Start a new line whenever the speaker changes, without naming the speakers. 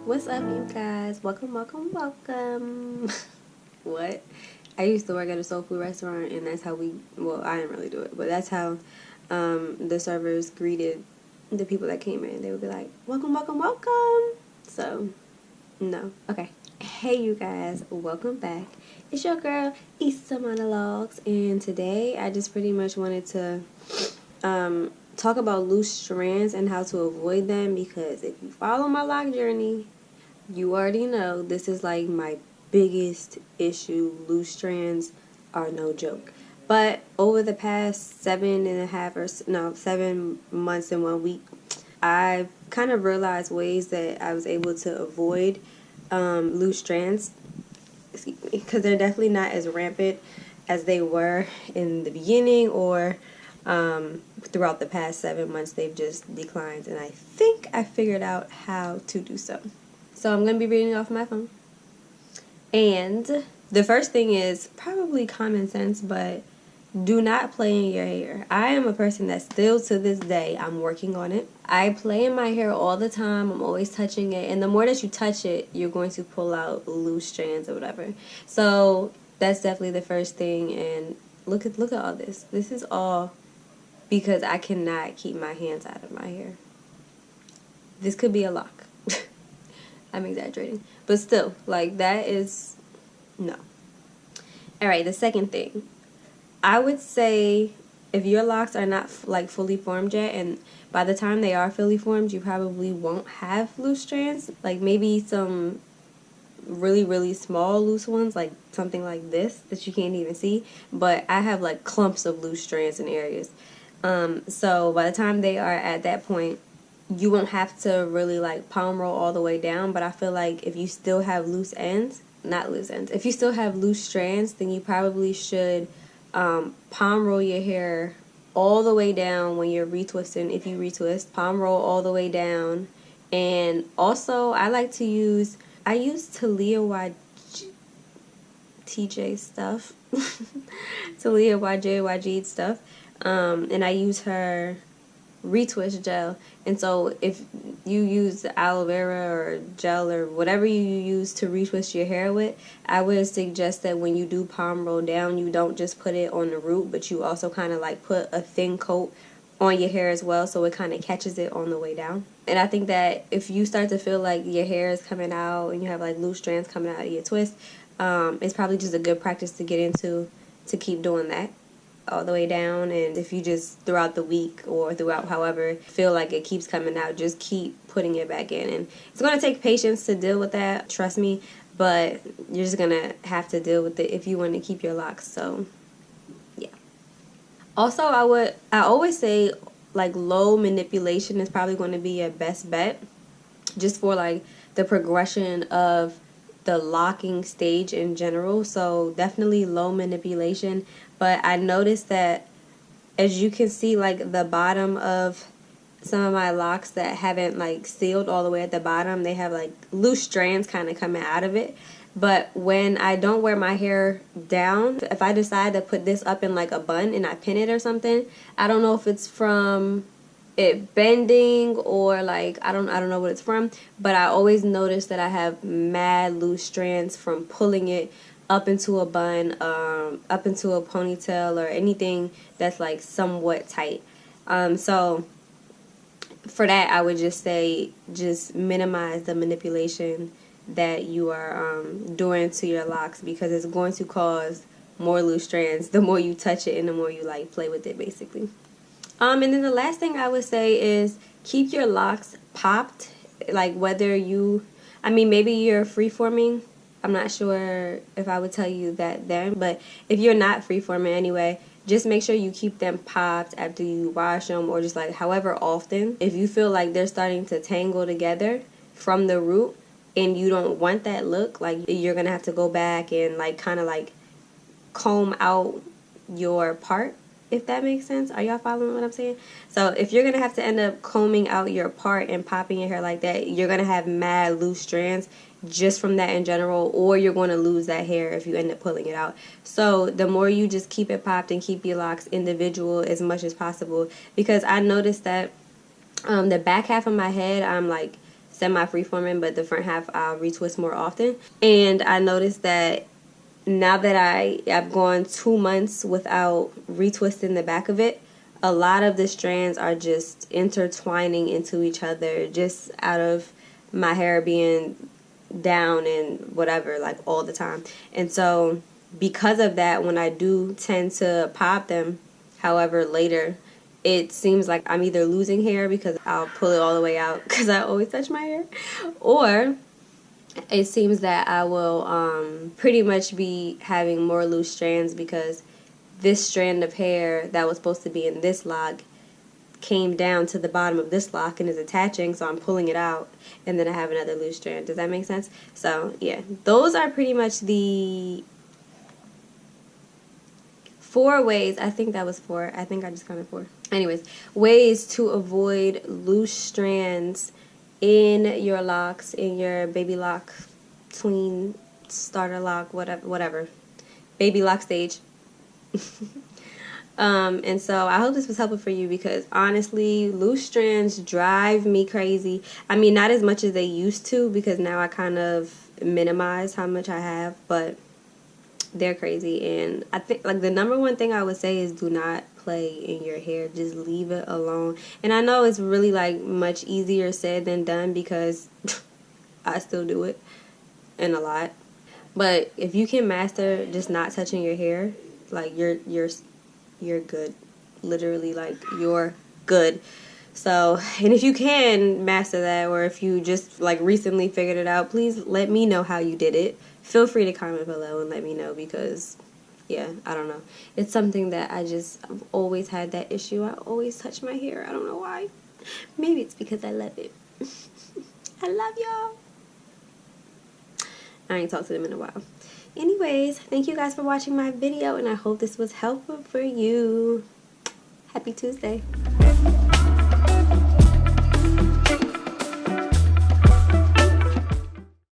What's up, you guys? Welcome, welcome, welcome. What? I used to work at a soul food restaurant, and that's how well, I didn't really do it, but that's how the servers greeted the people that came in. They would be like, welcome, welcome, welcome. So, no. Okay. Hey, you guys. Welcome back. It's your girl, Issa Monologues, and today I just pretty much wanted to talk about loose strands and how to avoid them, because if you follow my lock journey, you already know this is like my biggest issue. Loose strands are no joke. But over the past 7 months and 1 week, I've kind of realized ways that I was able to avoid loose strands, because they're definitely not as rampant as they were in the beginning, or throughout the past 7 months. They've just declined, and I think I figured out how to do so. So I'm going to be reading off my phone. And the first thing is probably common sense, but do not play in your hair. I am a person that still to this day, I'm working on it. I play in my hair all the time. I'm always touching it. And the more that you touch it, you're going to pull out loose strands or whatever. So that's definitely the first thing. And look at all this. This is all because I cannot keep my hands out of my hair. This could be a lock. I'm exaggerating. But still, like, that is no. Alright, the second thing. I would say if your locks are not like fully formed yet, and by the time they are fully formed, you probably won't have loose strands. Like maybe some really, really small loose ones, like something like this that you can't even see. But I have like clumps of loose strands in areas. So by the time they are at that point, you won't have to really like palm roll all the way down. But I feel like if you still have if you still have loose strands, then you probably should palm roll your hair all the way down when you're retwisting. If you retwist, palm roll all the way down. And also I use Talia TJ stuff. Talia YG stuff. And I use her retwist gel. And so if you use aloe vera or gel or whatever you use to retwist your hair with, I would suggest that when you do palm roll down, you don't just put it on the root, but you also kind of like put a thin coat on your hair as well, so it kind of catches it on the way down. And I think that if you start to feel like your hair is coming out and you have like loose strands coming out of your twist, it's probably just a good practice to get into, to keep doing that all the way down. And if you just throughout the week or throughout however feel like it keeps coming out, just keep putting it back in. And it's going to take patience to deal with that, trust me, but you're just going to have to deal with it if you want to keep your locks. So yeah. Also, I always say like low manipulation is probably going to be your best bet, just for like the progression of the locking stage in general. So definitely low manipulation. But I noticed that, as you can see, like the bottom of some of my locks that haven't like sealed all the way at the bottom, they have like loose strands kind of coming out of it. But when I don't wear my hair down, if I decide to put this up in like a bun and I pin it or something, I don't know if it's from it bending or like I don't know what it's from, but I always notice that I have mad loose strands from pulling it up into a bun, up into a ponytail, or anything that's like somewhat tight. So for that, I would just say just minimize the manipulation that you are doing to your locks, because it's going to cause more loose strands the more you touch it and the more you like play with it, basically. And then the last thing I would say is keep your locks popped. Like maybe you're freeforming. I'm not sure if I would tell you that then, but if you're not freeforming anyway, just make sure you keep them popped after you wash them, or just like however often. If you feel like they're starting to tangle together from the root and you don't want that look, like you're going to have to go back and like kind of like comb out your part, if that makes sense. Are y'all following what I'm saying? So if you're going to have to end up combing out your part and popping your hair like that, you're going to have mad loose strands just from that in general, or you're going to lose that hair if you end up pulling it out. So the more you just keep it popped and keep your locks individual as much as possible, because I noticed that the back half of my head, I'm like semi-freeforming, but the front half I'll retwist more often. And I noticed that now that I've gone 2 months without retwisting the back of it, a lot of the strands are just intertwining into each other just out of my hair being down and whatever, like all the time. And so because of that, when I do tend to pop them, however, later, it seems like I'm either losing hair because I'll pull it all the way out because I always touch my hair, or it seems that I will pretty much be having more loose strands because this strand of hair that was supposed to be in this lock came down to the bottom of this lock and is attaching, so I'm pulling it out, and then I have another loose strand. Does that make sense? So yeah, those are pretty much the 4 ways. I think that was 4. I think I just counted 4. Anyways, ways to avoid loose strands in your locks, in your baby lock, tween, starter lock, whatever, baby lock stage. And so I hope this was helpful for you, because honestly, loose strands drive me crazy. I mean, not as much as they used to, because now I kind of minimize how much I have, but they're crazy. And I think, like, the number one thing I would say is do not play in your hair. Just leave it alone. And I know it's really, like, much easier said than done, because I still do it, and a lot. But if you can master just not touching your hair, like, you're good. Literally, like, you're good. So, and if you can master that, or if you just, like, recently figured it out, please let me know how you did it. Feel free to comment below and let me know, because, yeah, I don't know. It's something that I've always had that issue. I always touch my hair. I don't know why. Maybe it's because I love it. I love y'all. I ain't talked to them in a while. Anyways, thank you guys for watching my video, and I hope this was helpful for you. Happy Tuesday.